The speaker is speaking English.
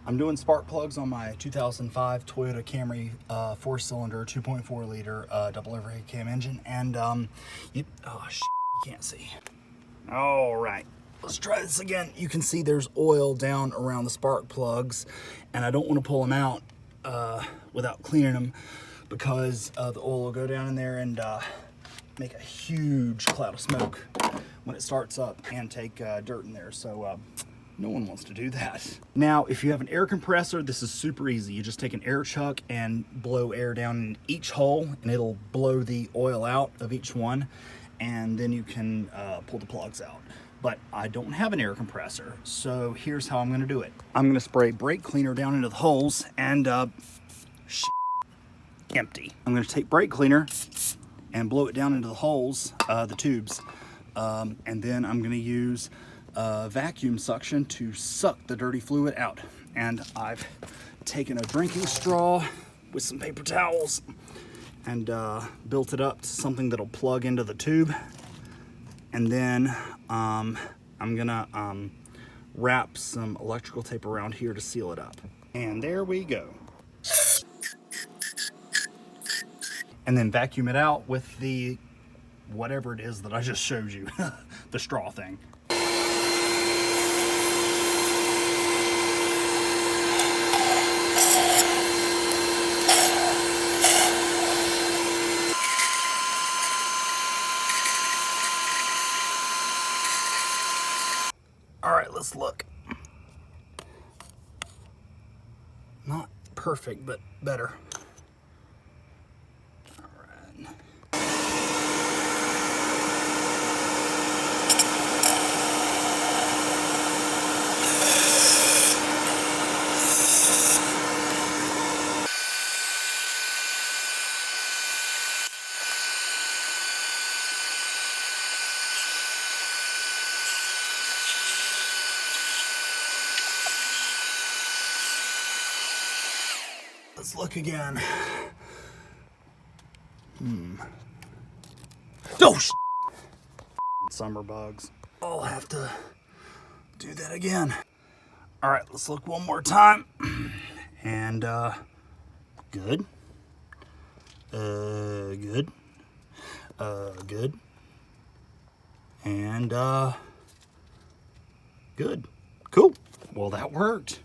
I'm doing spark plugs on my 2005 Toyota Camry 4-cylinder 2.4 liter double overhead cam engine, and you can't see. All right, let's try this again. You can see there's oil down around the spark plugs, and I don't want to pull them out without cleaning them, because the oil will go down in there and make a huge cloud of smoke when it starts up and take dirt in there. So no one wants to do that. Now, if you have an air compressor, this is super easy. You just take an air chuck and blow air down in each hole, and it'll blow the oil out of each one, and then you can pull the plugs out. But I don't have an air compressor, so here's how I'm gonna do it. I'm gonna spray brake cleaner down into the holes and empty. I'm gonna take brake cleaner and blow it down into the holes, the tubes, and then I'm gonna use vacuum suction to suck the dirty fluid out. And I've taken a drinking straw with some paper towels and built it up to something that'll plug into the tube. And then I'm gonna wrap some electrical tape around here to seal it up. And there we go. And then vacuum it out with the whatever it is that I just showed you, the straw thing. All right, let's look. Not perfect, but better. All right. Let's look again. Oh, summer bugs. I'll have to do that again. All right, let's look one more time. And good. Good. Good. And good. Cool. Well, that worked.